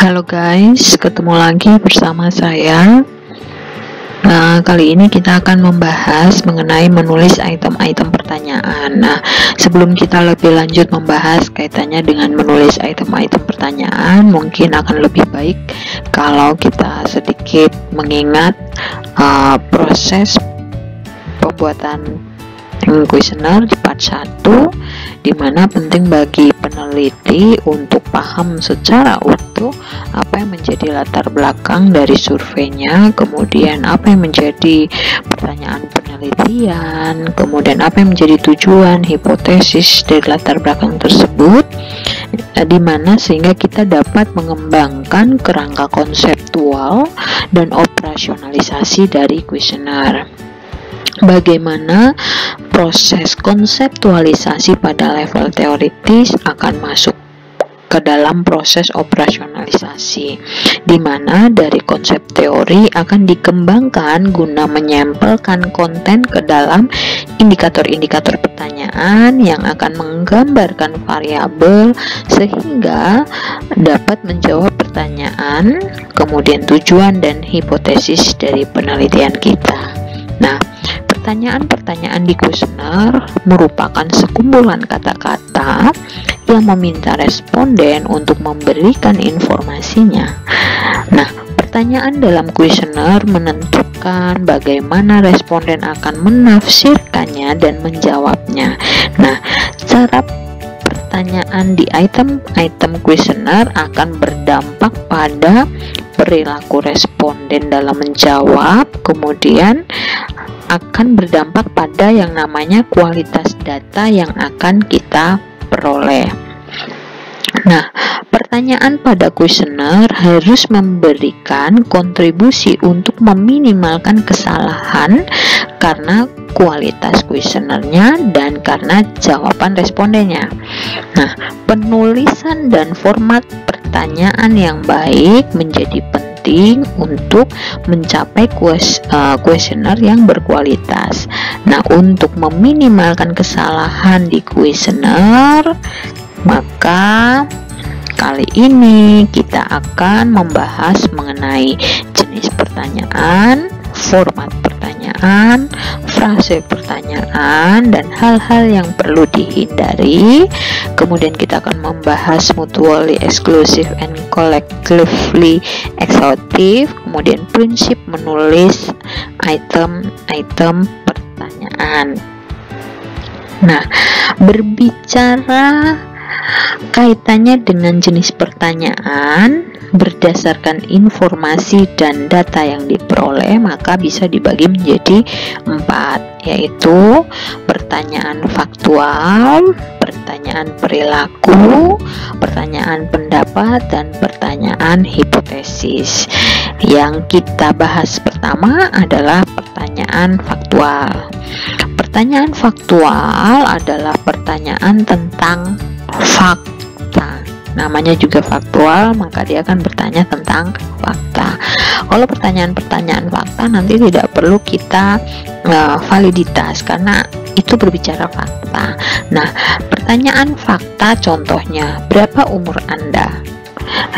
Halo guys, ketemu lagi bersama saya. Nah, kali ini kita akan membahas mengenai menulis item-item pertanyaan. Nah, sebelum kita lebih lanjut membahas kaitannya dengan menulis item-item pertanyaan, mungkin akan lebih baik kalau kita sedikit mengingat proses pembuatan kuesioner di part 1, dimana penting bagi peneliti untuk paham secara utuh apa yang menjadi latar belakang dari surveinya, kemudian apa yang menjadi pertanyaan penelitian, kemudian apa yang menjadi tujuan hipotesis dari latar belakang tersebut, dimana sehingga kita dapat mengembangkan kerangka konseptual dan operasionalisasi dari kuesioner. Bagaimana proses konseptualisasi pada level teoritis akan masuk ke dalam proses operasionalisasi, di mana dari konsep teori akan dikembangkan guna menyampelkan konten ke dalam indikator-indikator pertanyaan yang akan menggambarkan variabel sehingga dapat menjawab pertanyaan, kemudian tujuan dan hipotesis dari penelitian kita. Nah, pertanyaan-pertanyaan di kuesioner merupakan sekumpulan kata-kata yang meminta responden untuk memberikan informasinya. Nah, pertanyaan dalam kuesioner menentukan bagaimana responden akan menafsirkannya dan menjawabnya. Nah, cara pertanyaan di item-item kuesioner akan berdampak pada perilaku responden dalam menjawab, kemudian akan berdampak pada yang namanya kualitas data yang akan kita peroleh. Nah, pertanyaan pada kuesioner harus memberikan kontribusi untuk meminimalkan kesalahan karena kualitas kuesionernya dan karena jawaban respondennya. Nah, penulisan dan format pertanyaan yang baik menjadi penting untuk mencapai kuesioner yang berkualitas. Nah, untuk meminimalkan kesalahan di kuesioner, maka kali ini kita akan membahas mengenai jenis pertanyaan, format pertanyaan, frase pertanyaan, dan hal-hal yang perlu dihindari. Kemudian kita akan membahas mutually exclusive and collectively exhaustive, kemudian prinsip menulis item-item pertanyaan. Nah, berbicara kaitannya dengan jenis pertanyaan berdasarkan informasi dan data yang diperoleh, maka bisa dibagi menjadi 4, yaitu pertanyaan faktual, pertanyaan perilaku, pertanyaan pendapat, dan pertanyaan hipotesis. Yang kita bahas pertama adalah pertanyaan faktual. Pertanyaan faktual adalah pertanyaan tentang fakta. Namanya juga faktual, maka dia akan bertanya tentang fakta. Kalau pertanyaan-pertanyaan fakta nanti tidak perlu kita validitas karena itu berbicara fakta. Nah, pertanyaan fakta contohnya, berapa umur Anda?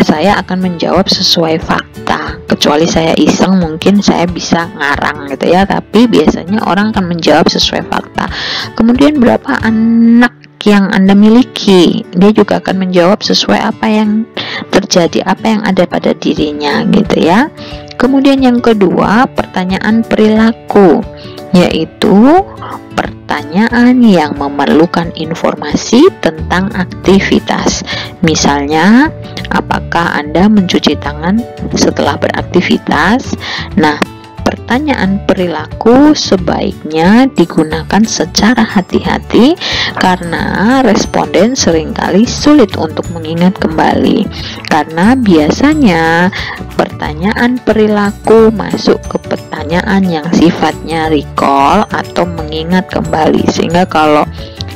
Saya akan menjawab sesuai fakta. Kecuali saya iseng, mungkin saya bisa ngarang gitu ya, tapi biasanya orang akan menjawab sesuai fakta. Kemudian berapa anak yang Anda miliki? Dia juga akan menjawab sesuai apa yang terjadi, apa yang ada pada dirinya gitu ya. Kemudian yang kedua, pertanyaan perilaku, yaitu pertanyaan yang memerlukan informasi tentang aktivitas. Misalnya, apakah Anda mencuci tangan setelah beraktivitas? Nah, pertanyaan perilaku sebaiknya digunakan secara hati-hati karena responden seringkali sulit untuk mengingat kembali, karena biasanya pertanyaan perilaku masuk ke pertanyaan yang sifatnya recall atau mengingat kembali, sehingga kalau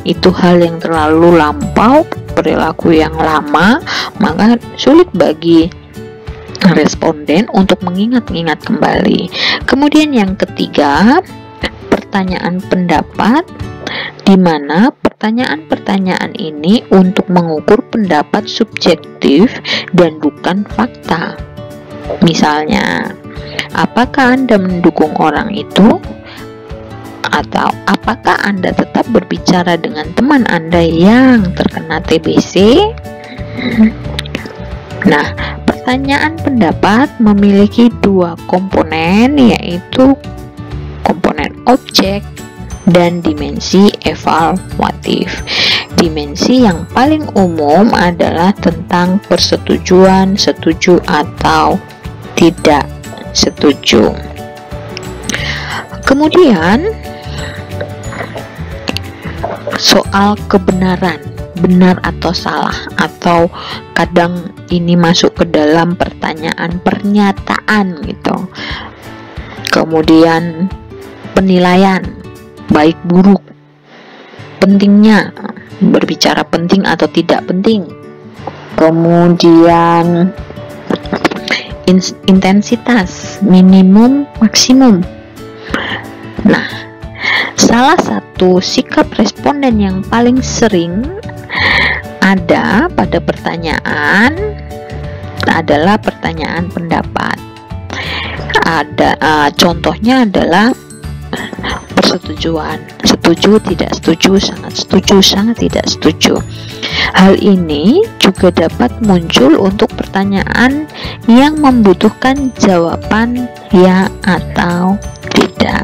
itu hal yang terlalu lampau, perilaku yang lama, maka sulit bagi responden untuk mengingat-ingat kembali. Kemudian yang ketiga, pertanyaan pendapat, di mana pertanyaan-pertanyaan ini untuk mengukur pendapat subjektif dan bukan fakta. Misalnya, apakah Anda mendukung orang itu? Atau apakah Anda tetap berbicara dengan teman Anda yang terkena TBC? Nah, pertanyaan pendapat memiliki dua komponen, yaitu komponen objek dan dimensi evaluatif. Dimensi yang paling umum adalah tentang persetujuan, setuju atau tidak setuju. Kemudian soal kebenaran, benar atau salah, atau kadang ini masuk ke dalam pertanyaan pernyataan gitu. Kemudian penilaian baik buruk, pentingnya, berbicara penting atau tidak penting. Kemudian intensitas, minimum, maksimum. Nah, salah satu sikap responden yang paling sering ada pada pertanyaan adalah pertanyaan pendapat. Contohnya adalah persetujuan, setuju, tidak setuju, sangat tidak setuju. Hal ini juga dapat muncul untuk pertanyaan yang membutuhkan jawaban ya atau tidak.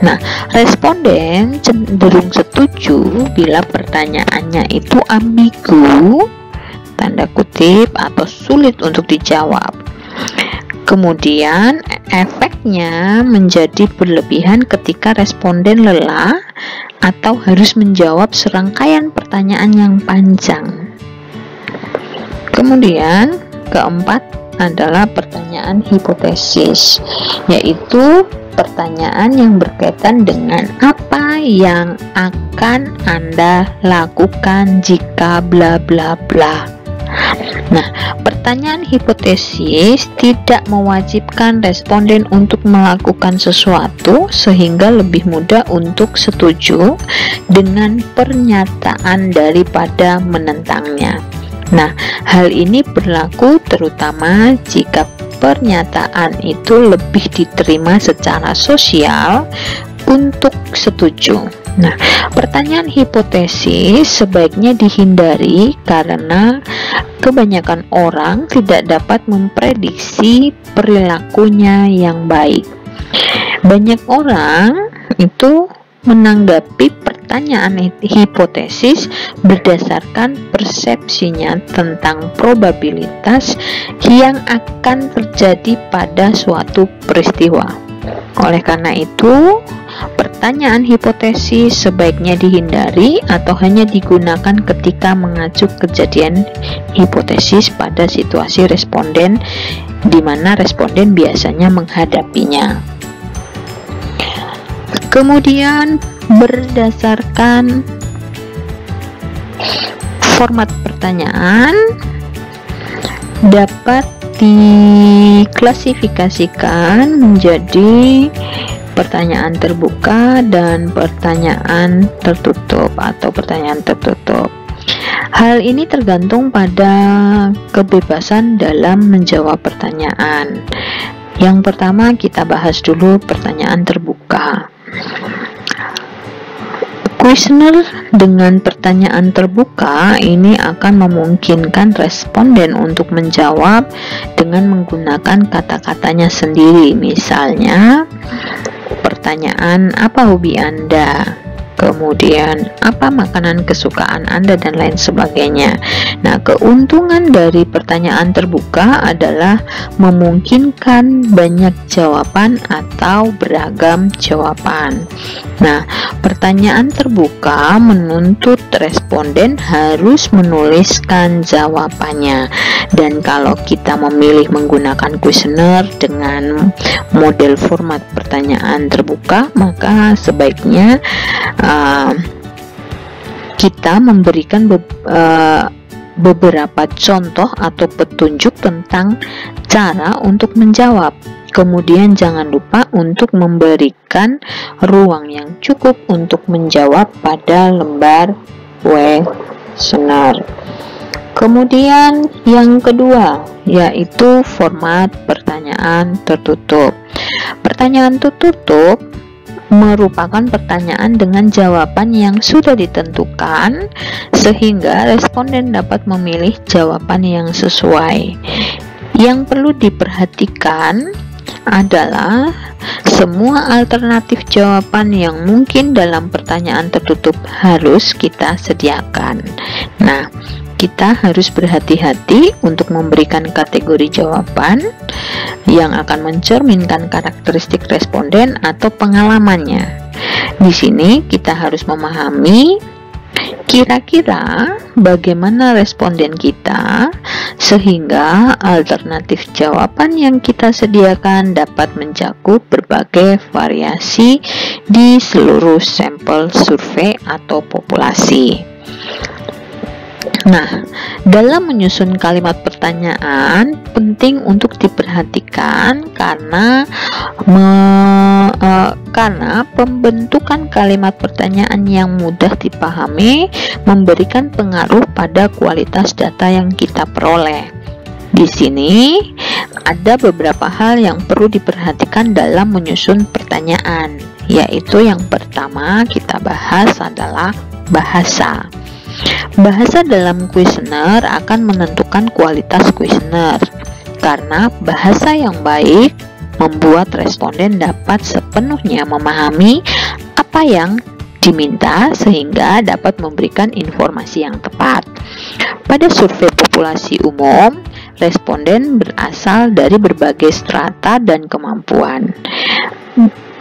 Nah, responden cenderung setuju bila pertanyaannya itu ambigu, tanda kutip, atau sulit untuk dijawab. Kemudian efeknya menjadi berlebihan ketika responden lelah atau harus menjawab serangkaian pertanyaan yang panjang. Kemudian keempat adalah pertanyaan hipotesis, yaitu pertanyaan yang berkaitan dengan apa yang akan Anda lakukan jika bla bla bla. Nah, pertanyaan hipotesis tidak mewajibkan responden untuk melakukan sesuatu, sehingga lebih mudah untuk setuju dengan pernyataan daripada menentangnya. Nah, hal ini berlaku terutama jika pernyataan itu lebih diterima secara sosial untuk setuju. Nah, pertanyaan hipotesis sebaiknya dihindari karena kebanyakan orang tidak dapat memprediksi perilakunya yang baik. Banyak orang itu menanggapi pertanyaan hipotesis berdasarkan persepsinya tentang probabilitas yang akan terjadi pada suatu peristiwa. Oleh karena itu, pertanyaan hipotesis sebaiknya dihindari atau hanya digunakan ketika mengacu kejadian hipotesis pada situasi responden di mana responden biasanya menghadapinya. Kemudian berdasarkan format pertanyaan dapat diklasifikasikan menjadi pertanyaan terbuka dan pertanyaan tertutup atau pertanyaan tertutup. Hal ini tergantung pada kebebasan dalam menjawab pertanyaan. Yang pertama kita bahas dulu pertanyaan terbuka. Kuesioner dengan pertanyaan terbuka ini akan memungkinkan responden untuk menjawab dengan menggunakan kata-katanya sendiri. Misalnya, pertanyaan apa hobi Anda? Kemudian apa makanan kesukaan Anda dan lain sebagainya. Nah, keuntungan dari pertanyaan terbuka adalah memungkinkan banyak jawaban atau beragam jawaban. Nah, pertanyaan terbuka menuntut responden harus menuliskan jawabannya. Dan kalau kita memilih menggunakan kuesioner dengan model format pertanyaan terbuka, maka sebaiknya kita memberikan beberapa contoh atau petunjuk tentang cara untuk menjawab. Kemudian jangan lupa untuk memberikan ruang yang cukup untuk menjawab pada lembar kuesioner. Kemudian yang kedua yaitu format pertanyaan tertutup. Pertanyaan tertutup merupakan pertanyaan dengan jawaban yang sudah ditentukan sehingga responden dapat memilih jawaban yang sesuai. Yang perlu diperhatikan adalah semua alternatif jawaban yang mungkin dalam pertanyaan tertutup harus kita sediakan. Nah, kita harus berhati-hati untuk memberikan kategori jawaban yang akan mencerminkan karakteristik responden atau pengalamannya. Di sini kita harus memahami kira-kira bagaimana responden kita sehingga alternatif jawaban yang kita sediakan dapat mencakup berbagai variasi di seluruh sampel survei atau populasi. Nah, dalam menyusun kalimat pertanyaan penting untuk diperhatikan karena pembentukan kalimat pertanyaan yang mudah dipahami memberikan pengaruh pada kualitas data yang kita peroleh. Di sini ada beberapa hal yang perlu diperhatikan dalam menyusun pertanyaan, yaitu yang pertama kita bahas adalah bahasa. Bahasa dalam kuesioner akan menentukan kualitas kuesioner karena bahasa yang baik membuat responden dapat sepenuhnya memahami apa yang diminta sehingga dapat memberikan informasi yang tepat. Pada survei populasi umum, responden berasal dari berbagai strata dan kemampuan.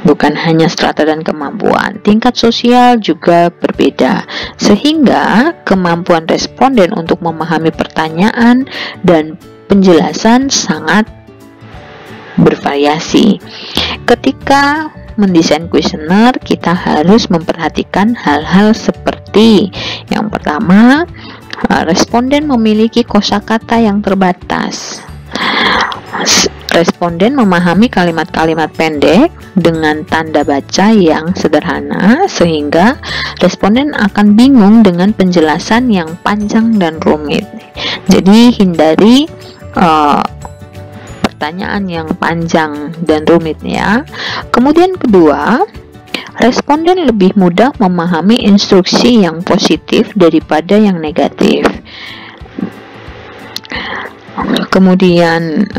Bukan hanya strata dan kemampuan, tingkat sosial juga berbeda, sehingga kemampuan responden untuk memahami pertanyaan dan penjelasan sangat bervariasi. Ketika mendesain kuesioner, kita harus memperhatikan hal-hal seperti yang pertama, responden memiliki kosakata yang terbatas. Responden memahami kalimat-kalimat pendek dengan tanda baca yang sederhana sehingga responden akan bingung dengan penjelasan yang panjang dan rumit. Jadi hindari pertanyaan yang panjang dan rumit ya. Kemudian kedua, responden lebih mudah memahami instruksi yang positif daripada yang negatif. Kemudian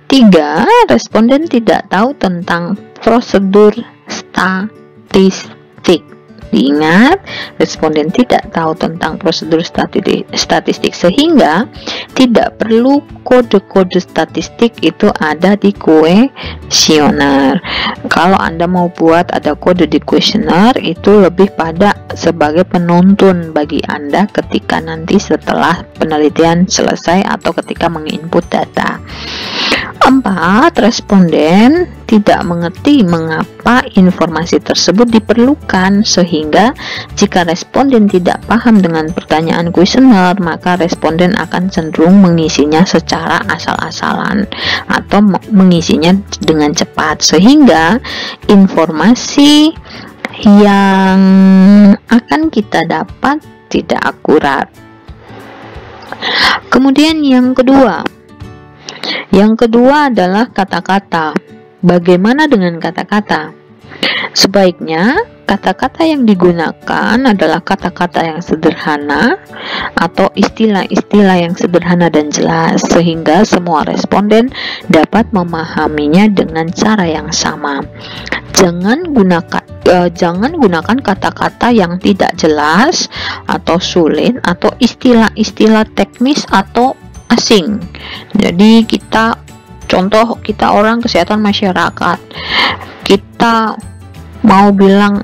3. Responden tidak tahu tentang prosedur statistik. Diingat, responden tidak tahu tentang prosedur statistik sehingga tidak perlu kode-kode statistik itu ada di kuesioner. Kalau Anda mau buat ada kode di kuesioner, itu lebih pada sebagai penuntun bagi Anda ketika nanti setelah penelitian selesai atau ketika menginput data. 4. Responden tidak mengerti mengapa informasi tersebut diperlukan sehingga jika responden tidak paham dengan pertanyaan kuesioner, maka responden akan cenderung mengisinya secara asal-asalan atau mengisinya dengan cepat sehingga informasi yang akan kita dapat tidak akurat. Kemudian yang kedua adalah kata-kata. Bagaimana dengan kata-kata? Sebaiknya kata-kata yang digunakan adalah kata-kata yang sederhana atau istilah-istilah yang sederhana dan jelas sehingga semua responden dapat memahaminya dengan cara yang sama. Jangan gunakan kata-kata yang tidak jelas atau sulit atau istilah-istilah teknis atau asing. Jadi kita orang kesehatan masyarakat, kita mau bilang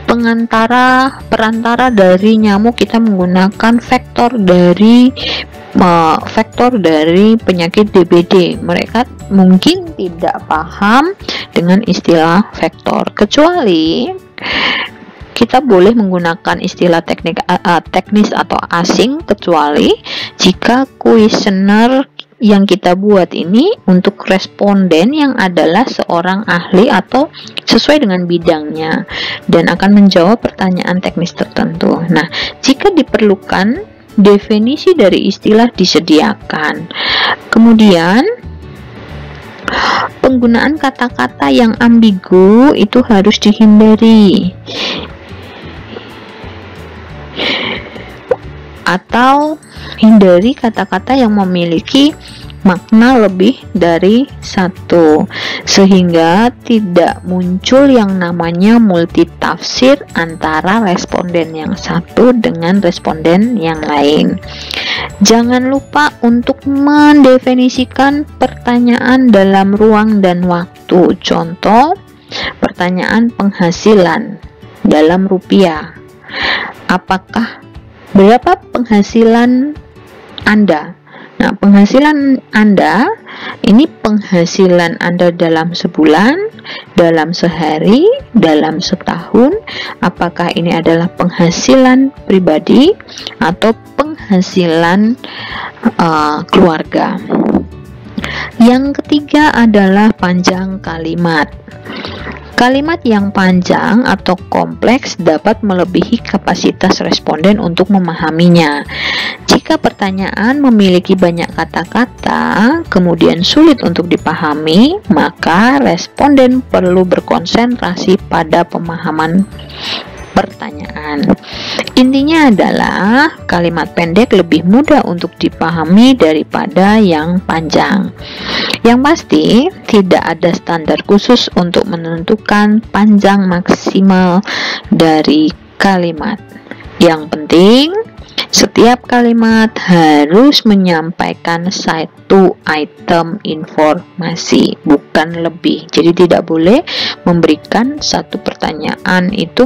perantara dari nyamuk, kita menggunakan vektor dari penyakit DBD. Mereka mungkin tidak paham dengan istilah vektor, kecuali kita boleh menggunakan istilah teknis atau asing kecuali jika kuesioner yang kita buat ini untuk responden yang adalah seorang ahli atau sesuai dengan bidangnya dan akan menjawab pertanyaan teknis tertentu. Nah, jika diperlukan, definisi dari istilah disediakan. Kemudian, penggunaan kata-kata yang ambigu itu harus dihindari. Atau hindari kata-kata yang memiliki makna lebih dari satu, sehingga tidak muncul yang namanya multitafsir antara responden yang satu dengan responden yang lain. Jangan lupa untuk mendefinisikan pertanyaan dalam ruang dan waktu. Contoh, pertanyaan penghasilan dalam rupiah. Berapa penghasilan Anda? Nah, penghasilan Anda ini penghasilan Anda dalam sebulan, dalam sehari, dalam setahun. Apakah ini adalah penghasilan pribadi atau penghasilan keluarga? Yang ketiga adalah panjang kalimat. Kalimat yang panjang atau kompleks dapat melebihi kapasitas responden untuk memahaminya. Jika pertanyaan memiliki banyak kata-kata, kemudian sulit untuk dipahami, maka responden perlu berkonsentrasi pada pemahaman pertanyaan. Intinya adalah kalimat pendek lebih mudah untuk dipahami daripada yang panjang. Yang pasti, tidak ada standar khusus untuk menentukan panjang maksimal dari kalimat. Yang penting, setiap kalimat harus menyampaikan satu item informasi, bukan lebih. Jadi tidak boleh memberikan satu pertanyaan itu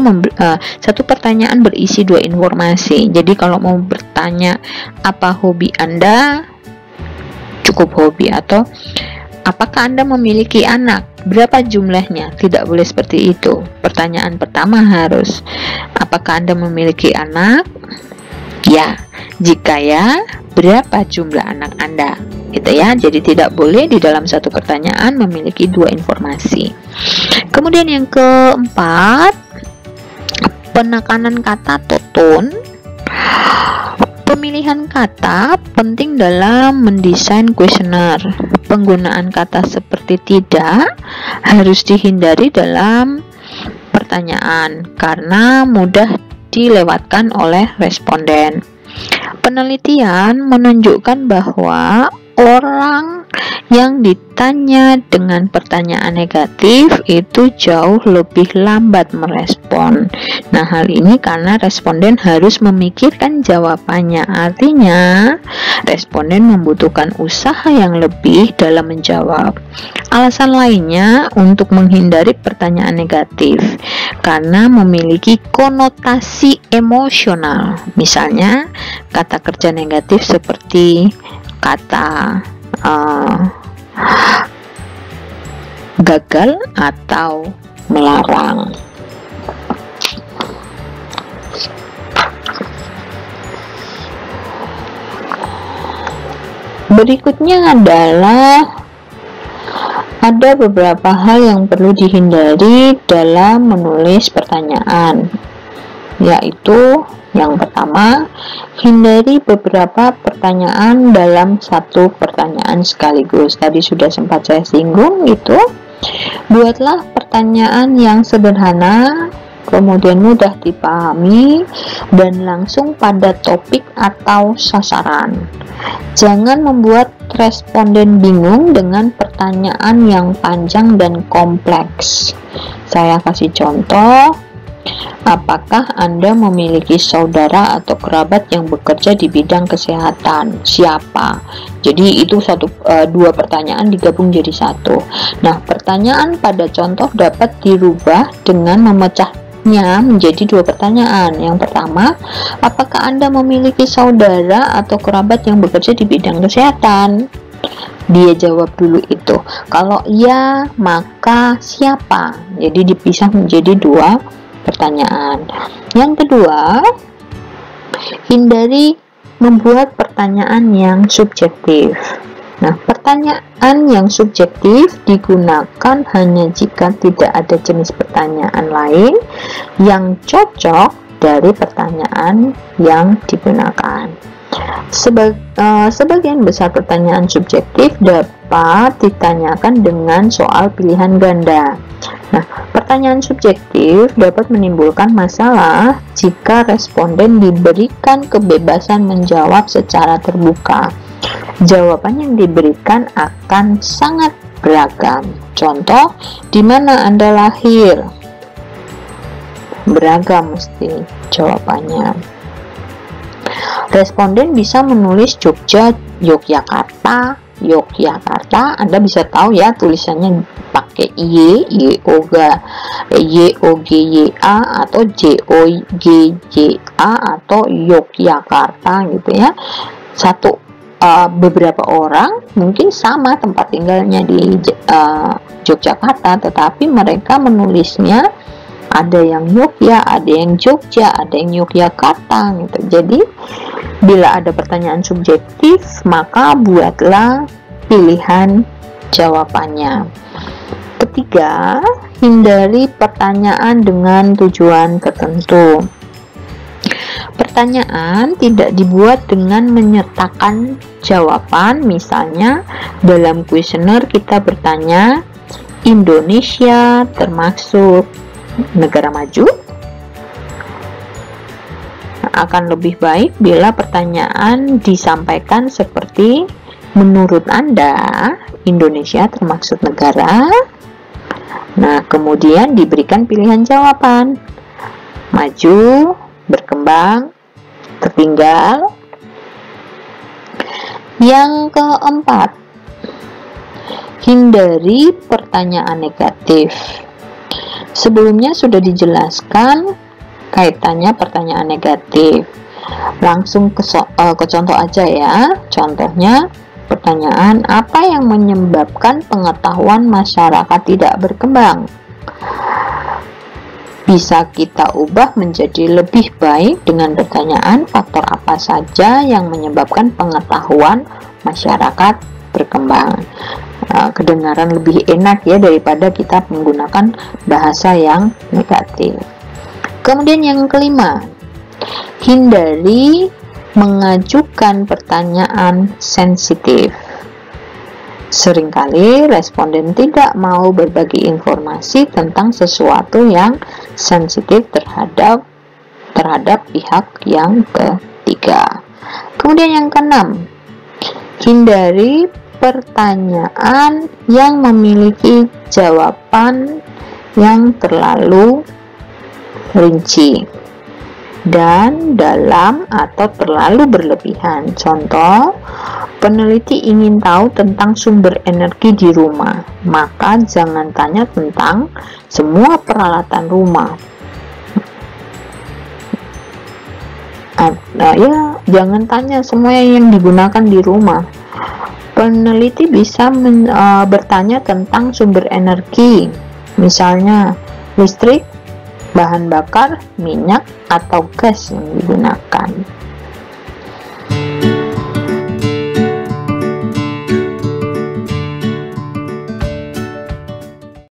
satu pertanyaan berisi dua informasi. Jadi kalau mau bertanya apa hobi Anda, cukup hobi, atau apakah Anda memiliki anak? Berapa jumlahnya? Tidak boleh seperti itu. Pertanyaan pertama harus, apakah Anda memiliki anak? Ya. Jika ya, berapa jumlah anak Anda? Gitu ya. Jadi tidak boleh di dalam satu pertanyaan memiliki dua informasi. Kemudian yang keempat, penekanan kata atau tone. Pemilihan kata penting dalam mendesain kuesioner. Penggunaan kata seperti tidak harus dihindari dalam pertanyaan karena mudah dilewatkan oleh responden. Penelitian menunjukkan bahwa orang yang ditanya dengan pertanyaan negatif itu jauh lebih lambat merespon. Nah, hal ini karena responden harus memikirkan jawabannya. Artinya, responden membutuhkan usaha yang lebih dalam menjawab. Alasan lainnya untuk menghindari pertanyaan negatif karena memiliki konotasi emosional. Misalnya, kata kerja negatif seperti kata gagal atau melarang. Berikutnya adalah ada beberapa hal yang perlu dihindari dalam menulis pertanyaan, yaitu yang pertama, hindari beberapa pertanyaan dalam satu pertanyaan sekaligus. Tadi sudah sempat saya singgung itu. Buatlah pertanyaan yang sederhana, kemudian mudah dipahami, dan langsung pada topik atau sasaran. Jangan membuat responden bingung dengan pertanyaan yang panjang dan kompleks. Saya kasih contoh. Apakah Anda memiliki saudara atau kerabat yang bekerja di bidang kesehatan? Siapa? Jadi itu dua pertanyaan digabung jadi satu. Nah, pertanyaan pada contoh dapat dirubah dengan memecahnya menjadi dua pertanyaan. Yang pertama, apakah Anda memiliki saudara atau kerabat yang bekerja di bidang kesehatan? Dia jawab dulu itu. Kalau iya, maka siapa? Jadi dipisah menjadi dua pertanyaan. Yang kedua, hindari membuat pertanyaan yang subjektif. Nah, pertanyaan yang subjektif digunakan hanya jika tidak ada jenis pertanyaan lain yang cocok dari pertanyaan yang digunakan. Sebagian besar pertanyaan subjektif dapat ditanyakan dengan soal pilihan ganda. Nah, pertanyaan subjektif dapat menimbulkan masalah jika responden diberikan kebebasan menjawab secara terbuka. Jawaban yang diberikan akan sangat beragam. Contoh, di mana Anda lahir? Beragam mesti jawabannya. Responden bisa menulis Jogja, Yogyakarta, Yogyakarta. Anda bisa tahu ya tulisannya pakai Y, Y-O-G-Y-A atau J-O-G-J-A atau Yogyakarta gitu ya. Beberapa orang mungkin sama tempat tinggalnya di Yogyakarta, tetapi mereka menulisnya ada yang Yogya, ada yang Jogja, ada yang Yogyakarta gitu. Jadi bila ada pertanyaan subjektif, maka buatlah pilihan jawabannya. Ketiga, hindari pertanyaan dengan tujuan tertentu. Pertanyaan tidak dibuat dengan menyertakan jawaban. Misalnya dalam kuesioner kita bertanya, Indonesia termasuk negara maju? Akan lebih baik bila pertanyaan disampaikan seperti, menurut Anda Indonesia termasuk negara? Nah, kemudian diberikan pilihan jawaban, maju, berkembang, tertinggal. Yang keempat, hindari pertanyaan negatif. Sebelumnya sudah dijelaskan kaitannya pertanyaan negatif. Langsung ke contoh aja ya. Contohnya, pertanyaan, apa yang menyebabkan pengetahuan masyarakat tidak berkembang? Bisa kita ubah menjadi lebih baik dengan pertanyaan, faktor apa saja yang menyebabkan pengetahuan masyarakat berkembang. Kedengaran lebih enak ya daripada kita menggunakan bahasa yang negatif. Kemudian yang kelima, hindari mengajukan pertanyaan sensitif. Seringkali responden tidak mau berbagi informasi tentang sesuatu yang sensitif terhadap pihak yang ketiga. Kemudian yang keenam, hindari pertanyaan yang memiliki jawaban yang terlalu rinci dan dalam atau terlalu berlebihan. Contoh, peneliti ingin tahu tentang sumber energi di rumah, maka jangan tanya tentang semua peralatan rumah. Jangan tanya semua yang digunakan di rumah. Peneliti bisa bertanya tentang sumber energi, misalnya listrik, bahan bakar, minyak, atau gas yang digunakan.